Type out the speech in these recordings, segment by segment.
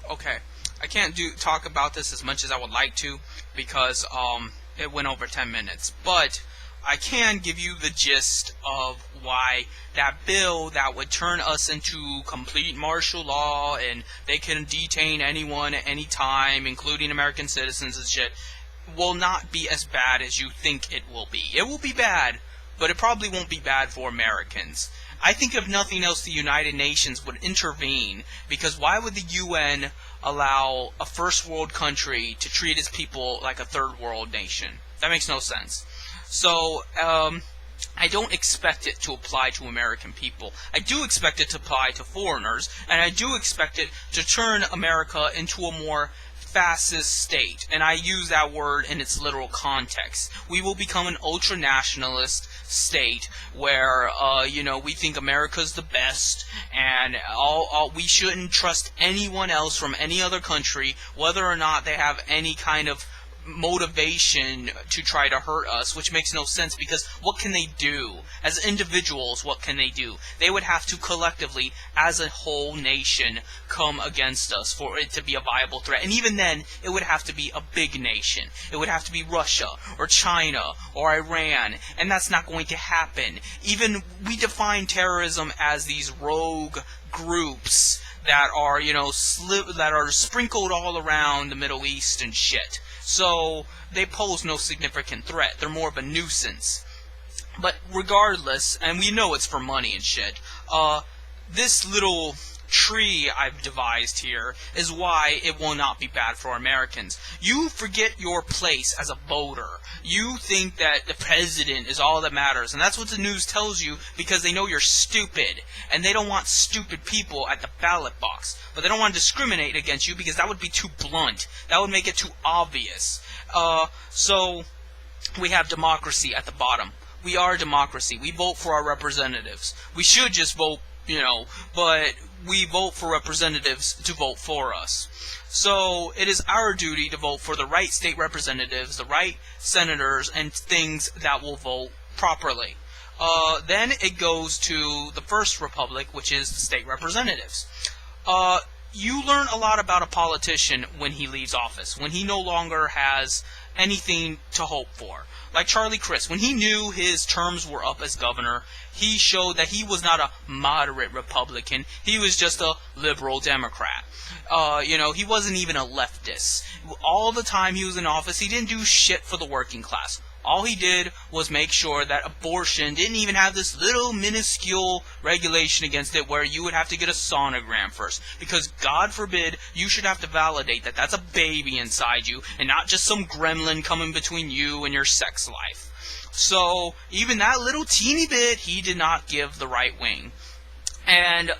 Okay, I can't talk about this as much as I would like to because it went over 10 minutes. But I can give you the gist of why that bill that would turn us into complete martial law and they can detain anyone at any time, including American citizens and shit, will not be as bad as you think it will be. It will be bad, but it probably won't be bad for Americans. I think if nothing else, the United Nations would intervene, because why would the UN allow a first world country to treat its people like a third world nation? That makes no sense. So, I don't expect it to apply to American people. I do expect it to apply to foreigners, and I do expect it to turn America into a more fascist state, and I use that word in its literal context. We will become an ultra-nationalist state where, we think America's the best, and we shouldn't trust anyone else from any other country, whether or not they have any kind of motivation to try to hurt us, which makes no sense, because what can they do? As individuals, what can they do? They would have to collectively, as a whole nation, come against us for it to be a viable threat. And even then, it would have to be a big nation. It would have to be Russia, or China, or Iran, and that's not going to happen. Even, we define terrorism as these rogue groups that are, that are sprinkled all around the Middle East and shit. So, they pose no significant threat. They're more of a nuisance. But regardless, and we know it's for money and shit, this little tree I've devised here is why it will not be bad for Americans. You forget your place as a voter. You think that the president is all that matters, and that's what the news tells you because they know you're stupid, and they don't want stupid people at the ballot box. But they don't want to discriminate against you because that would be too blunt. That would make it too obvious. So we have democracy at the bottom. We are a democracy. We vote for our representatives. We should just vote, but we vote for representatives to vote for us. So it is our duty to vote for the right state representatives, the right senators, and things that will vote properly. Then it goes to the first republic, which is the state representatives. You learn a lot about a politician when he leaves office, when he no longer has anything to hope for. Like Charlie Crist, when he knew his terms were up as governor, he showed that he was not a moderate Republican. He was just a liberal Democrat. He wasn't even a leftist. All the time he was in office, he didn't do shit for the working class. All he did was make sure that abortion didn't even have this little minuscule regulation against it where you would have to get a sonogram first. Because God forbid you should have to validate that that's a baby inside you and not just some gremlin coming between you and your sex life. So, even that little teeny bit, he did not give the right wing. And,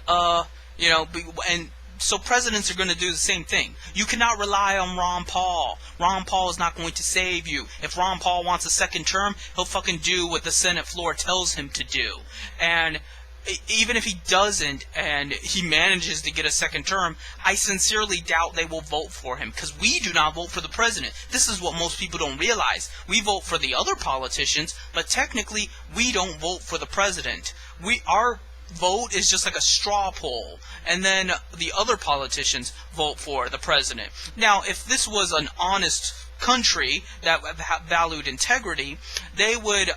so presidents are going to do the same thing. You cannot rely on Ron Paul. Ron Paul is not going to save you. If Ron Paul wants a second term, he'll fucking do what the Senate floor tells him to do. And even if he doesn't and he manages to get a second term, I sincerely doubt they will vote for him, because we do not vote for the president. This is what most people don't realize. We vote for the other politicians, but technically we don't vote for the president. Our vote is just like a straw poll, and then the other politicians vote for the president. Now, if this was an honest country that valued integrity, they would,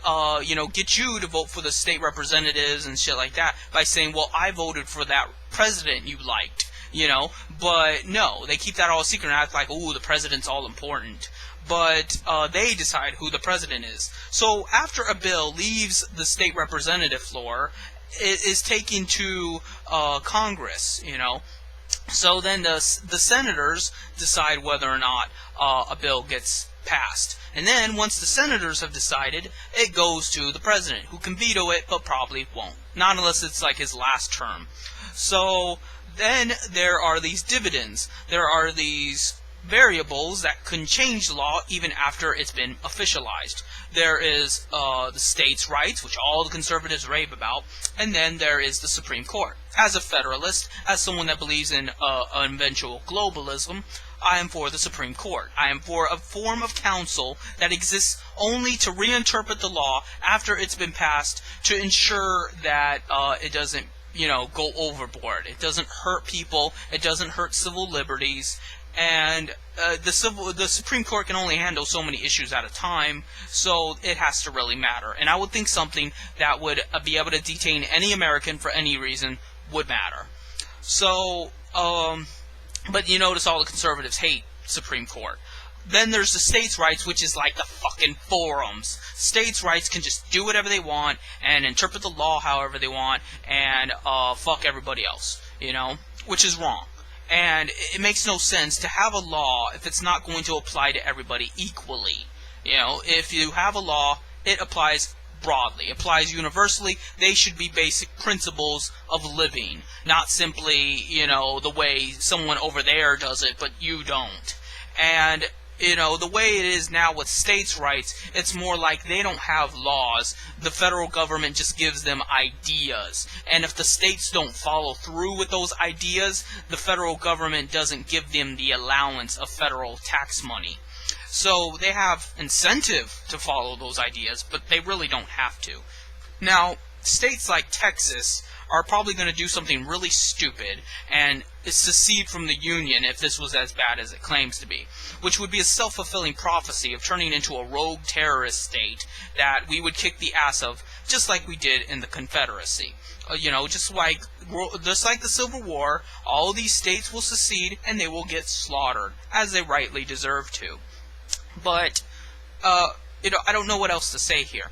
get you to vote for the state representatives and shit like that by saying, well, I voted for that president you liked, But no, they keep that all secret and act like, ooh, the president's all important. But they decide who the president is. So after a bill leaves the state representative floor, it is taken to Congress, So then the senators decide whether or not a bill gets passed. And then, once the senators have decided, it goes to the president, who can veto it, but probably won't. Not unless it's like his last term. So, then there are these dividends. There are these variables that can change the law even after it's been officialized. There is the states' rights, which all the conservatives rave about, and then there is the Supreme Court. As a federalist, as someone that believes in eventual globalism, I am for the Supreme Court. I am for a form of counsel that exists only to reinterpret the law after it's been passed to ensure that it doesn't go overboard. It doesn't hurt people. It doesn't hurt civil liberties. And the Supreme Court can only handle so many issues at a time, so it has to really matter. And I would think something that would be able to detain any American for any reason would matter. So, but you notice all the conservatives hate Supreme Court. Then there's the states' rights, which is like the fucking forums. States' rights can just do whatever they want and interpret the law however they want and fuck everybody else, which is wrong. And it makes no sense to have a law if it's not going to apply to everybody equally. If you have a law, it applies broadly, applies universally. They should be basic principles of living, not simply, the way someone over there does it, but you don't. And the way it is now with states' rights, it's more like they don't have laws. The federal government just gives them ideas. And if the states don't follow through with those ideas, the federal government doesn't give them the allowance of federal tax money. So they have incentive to follow those ideas, but they really don't have to. Now, states like Texas are probably going to do something really stupid and secede from the Union if this was as bad as it claims to be, which would be a self-fulfilling prophecy of turning into a rogue terrorist state that we would kick the ass of, just like we did in the Confederacy. Just like the Civil War, all these states will secede and they will get slaughtered, as they rightly deserve to. But, I don't know what else to say here.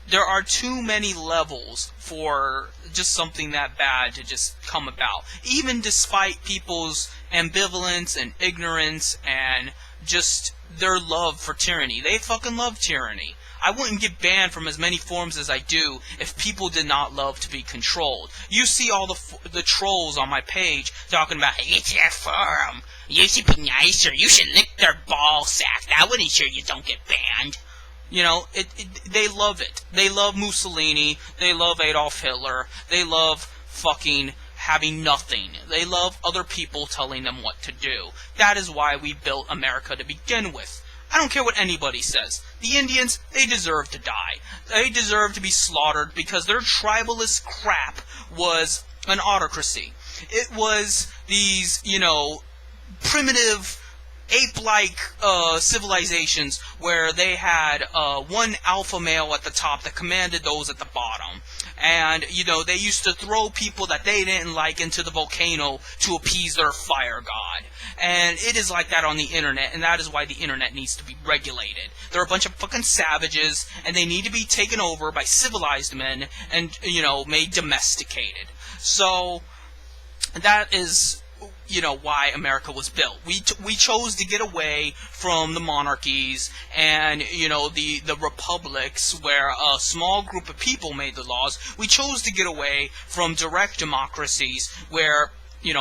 There are too many levels for just something that bad to just come about. Even despite people's ambivalence and ignorance and just their love for tyranny. They fucking love tyranny. I wouldn't get banned from as many forums as I do if people did not love to be controlled. You see all the trolls on my page talking about, hey, it's your forum. You should be nicer. You should lick their ball sack. That would ensure you don't get banned. They love it. They love Mussolini. They love Adolf Hitler. They love fucking having nothing. They love other people telling them what to do. That is why we built America to begin with. I don't care what anybody says. The Indians, they deserve to die. They deserve to be slaughtered because their tribalist crap was an autocracy. It was these, primitive ape-like civilizations where they had one alpha male at the top that commanded those at the bottom. And, they used to throw people that they didn't like into the volcano to appease their fire god. And it is like that on the internet, and that is why the internet needs to be regulated. They're a bunch of fucking savages, and they need to be taken over by civilized men and, made domesticated. So, that is why America was built. We chose to get away from the monarchies and, the republics where a small group of people made the laws. We chose to get away from direct democracies where,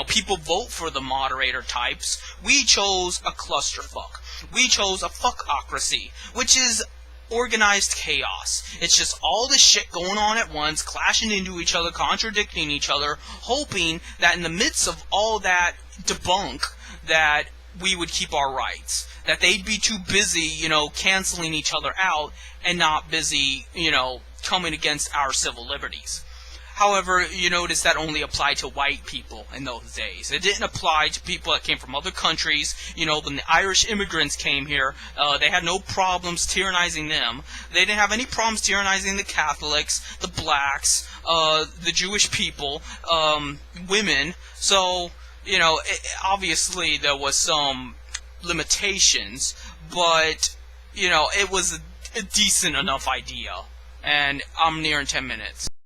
people vote for the moderator types. We chose a clusterfuck. We chose a fucktocracy, which is organized chaos. It's just all this shit going on at once, clashing into each other, contradicting each other, hoping that in the midst of all that debunk, that we would keep our rights. That they'd be too busy, canceling each other out and not busy, coming against our civil liberties. However, you notice that only applied to white people in those days. It didn't apply to people that came from other countries. When the Irish immigrants came here, they had no problems tyrannizing them. They didn't have any problems tyrannizing the Catholics, the blacks, the Jewish people, women. So, obviously there was some limitations, but, it was a decent enough idea. And I'm nearing 10 minutes.